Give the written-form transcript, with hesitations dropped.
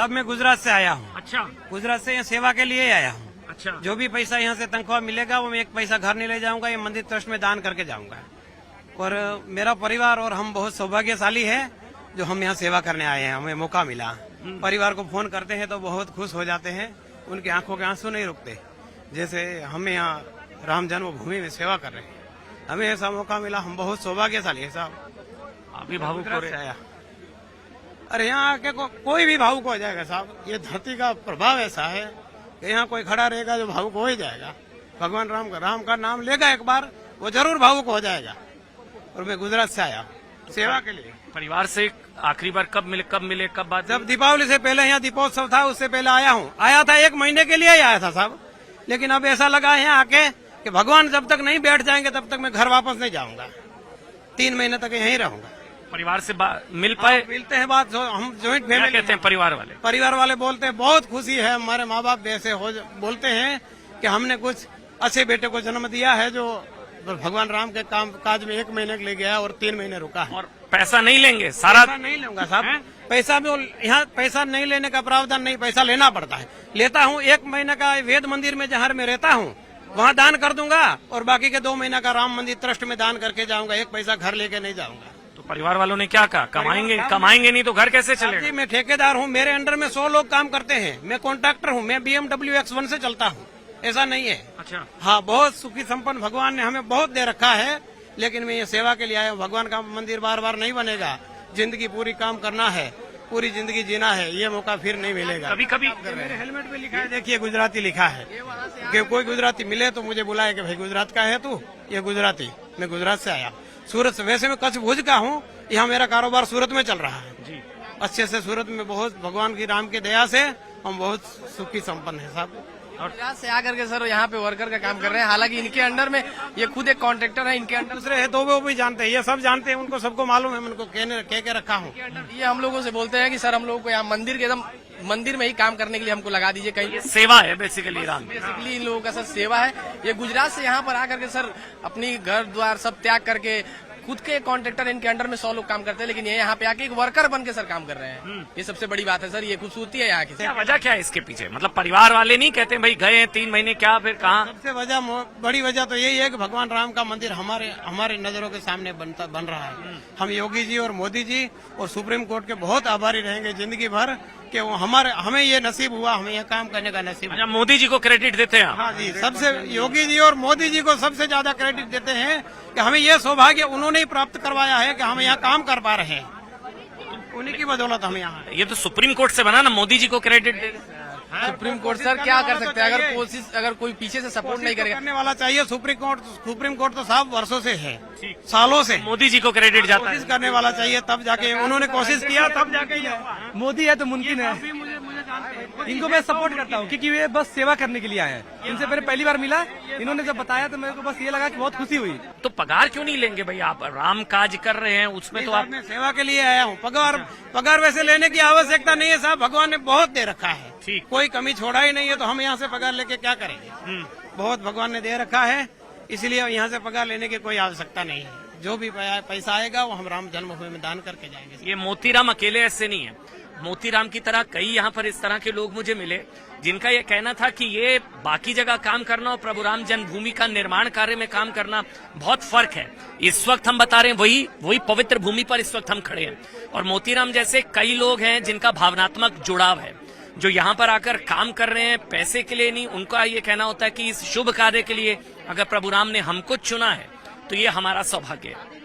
साहब मैं गुजरात से आया हूँ। अच्छा गुजरात से यहाँ सेवा के लिए आया हूँ। अच्छा। जो भी पैसा यहाँ से तनख्वाह मिलेगा वो मैं एक पैसा घर नहीं ले जाऊंगा, ये मंदिर ट्रस्ट में दान करके जाऊंगा। और मेरा परिवार और हम बहुत सौभाग्यशाली है जो हम यहाँ सेवा करने आए हैं, हमें मौका मिला। परिवार को फोन करते हैं तो बहुत खुश हो जाते हैं, उनकी आंखों के आंसू नहीं रुकते। जैसे हम यहाँ राम जन्मभूमि में सेवा कर रहे हैं, हमें ऐसा मौका मिला, हम बहुत सौभाग्यशाली है साहब। आप भी भावुक हो रहे आया। अरे यहाँ आके कोई भी भावुक हो जाएगा साहब, ये धरती का प्रभाव ऐसा है कि यहाँ कोई खड़ा रहेगा जो भावुक हो ही जाएगा। भगवान राम का नाम लेगा एक बार, वो जरूर भावुक हो जाएगा। और मैं गुजरात से आया सेवा के लिए। परिवार से आखिरी बार कब मिले कब बात? जब दीपावली से पहले यहाँ दीपोत्सव था उससे पहले आया हूँ। आया था 1 महीने के लिए ही आया था साहब, लेकिन अब ऐसा लगा है यहाँ आके कि भगवान जब तक नहीं बैठ जाएंगे तब तक मैं घर वापस नहीं जाऊंगा। 3 महीने तक यहीं रहूंगा। परिवार से मिल पाए? मिलते हैं, बात हम जॉइंट क्या फैमिली कहते हैं परिवार वाले बोलते हैं बहुत खुशी है, हमारे माँ बाप ऐसे बोलते हैं कि हमने कुछ अच्छे बेटे को जन्म दिया है जो भगवान राम के काम काज में 1 महीने के लिए गया और 3 महीने रुका है। और पैसा नहीं लेंगे? सारा पैसा नहीं लूंगा साहब, पैसा भी यहाँ पैसा नहीं लेने का प्रावधान नहीं, पैसा लेना पड़ता है। लेता हूँ 1 महीने का वेद मंदिर में जहाँ मैं रहता हूँ वहाँ दान कर दूंगा और बाकी के 2 महीना का राम मंदिर ट्रस्ट में दान करके जाऊंगा, 1 पैसा घर लेके नहीं जाऊंगा। तो परिवार वालों ने क्या कहा? कमाएंगे नहीं तो घर कैसे चलेगा? मैं ठेकेदार हूँ, मेरे अंडर में 100 लोग काम करते हैं, मैं कॉन्ट्रैक्टर हूँ, मैं BMW X1 से चलता हूँ, ऐसा नहीं है। अच्छा। हाँ, बहुत सुखी संपन्न भगवान ने हमें बहुत दे रखा है, लेकिन मैं ये सेवा के लिए आया हूँ। भगवान का मंदिर बार बार नहीं बनेगा, जिंदगी पूरी काम करना है, पूरी जिंदगी जीना है, ये मौका फिर नहीं मिलेगा। कभी मेरे हेलमेट पे लिखा है, देखिए गुजराती लिखा है कि कोई गुजराती मिले तो मुझे बुलाए कि भाई गुजरात का है तू, ये गुजराती। मैं गुजरात से आया, सूरत से। वैसे मैं कच्छ भुज का हूँ, यहाँ मेरा कारोबार सूरत में चल रहा है जी। अच्छे से सूरत में बहुत भगवान की राम की दया से हम बहुत सुखी संपन्न है साहब। और से आकर के सर यहाँ पे वर्कर का काम कर रहे हैं, हालांकि इनके अंडर में ये खुद एक कॉन्ट्रैक्टर है, इनके अंडर दूसरे है तो वो भी जानते हैं, ये सब जानते हैं, उनको सबको मालूम है, मैं उनको कह के रखा हूँ। ये हम लोगों से बोलते हैं कि सर हम लोगों को यहाँ मंदिर में ही काम करने के लिए हमको लगा दीजिए कहीं। सेवा है बेसिकली इन लोगों का सर सेवा है। ये गुजरात से यहाँ पर आकर के सर अपनी घर द्वार सब त्याग करके खुद के कॉन्ट्रैक्टर, इनके अंडर में 100 लोग काम करते हैं, लेकिन ये यहाँ पे आके एक वर्कर बन के सर काम कर रहे हैं। ये सबसे बड़ी बात है सर, ये खूबसूरती है यहाँ की। क्या वजह क्या है इसके पीछे? मतलब परिवार वाले नहीं कहते भाई गए 3 महीने क्या फिर कहाँ? सबसे बड़ी वजह तो यही है कि भगवान राम का मंदिर हमारे नजरों के सामने बन रहा है। हम योगी जी और मोदी जी और सुप्रीम कोर्ट के बहुत आभारी रहेंगे जिंदगी भर कि वो हमें ये नसीब हुआ, हमें ये काम करने का नसीब। अच्छा, मोदी जी को क्रेडिट देते हैं? हाँ जी, सबसे योगी जी और मोदी जी को सबसे ज्यादा क्रेडिट देते हैं कि हमें ये सौभाग्य उन्होंने ही प्राप्त करवाया है कि हम यहाँ काम कर पा रहे हैं, उन्हीं की बदौलत हम यहाँ। ये तो सुप्रीम कोर्ट से बना ना, मोदी जी को क्रेडिट दे। सुप्रीम कोर्ट सर क्या कर सकते हैं अगर कोई पीछे से सपोर्ट नहीं करेगा? करने वाला चाहिए। सुप्रीम कोर्ट तो साहब वर्षों से है, सालों से। मोदी जी को क्रेडिट जाता है। कोशिश करने वाला चाहिए, तब जाके उन्होंने कोशिश किया, तब जाके मोदी है तो मुमकिन है। इनको मैं सपोर्ट करता हूँ क्योंकि वे बस सेवा करने के लिए आए हैं। इनसे मैंने पहली बार मिला, इन्होंने जब बताया तो मेरे को बस ये लगा कि बहुत खुशी हुई। तो पगार क्यों नहीं लेंगे भाई? आप राम काज कर रहे हैं, उसमें तो आप। मैं सेवा के लिए आया हूँ, पगार वैसे लेने की आवश्यकता नहीं है साहब, भगवान ने बहुत दे रखा है, कोई कमी छोड़ा ही नहीं है, तो हम यहाँ से पगार लेके क्या करेंगे? बहुत भगवान ने दे रखा है, इसलिए यहाँ से पगार लेने की कोई आवश्यकता नहीं है। जो भी पैसा आएगा वो हम राम जन्मभूमि में दान करके जाएंगे। ये मोतीराम अकेले ऐसे नहीं है, मोतीराम की तरह कई यहाँ पर इस तरह के लोग मुझे मिले जिनका ये कहना था कि ये बाकी जगह काम करना और प्रभु राम जन्मभूमि का निर्माण कार्य में काम करना बहुत फर्क है। इस वक्त हम बता रहे हैं वही पवित्र भूमि पर इस वक्त हम खड़े हैं, और मोतीराम जैसे कई लोग हैं जिनका भावनात्मक जुड़ाव है, जो यहाँ पर आकर काम कर रहे हैं पैसे के लिए नहीं। उनका ये कहना होता है कि इस शुभ कार्य के लिए अगर प्रभु राम ने हमको चुना है तो ये हमारा सौभाग्य है।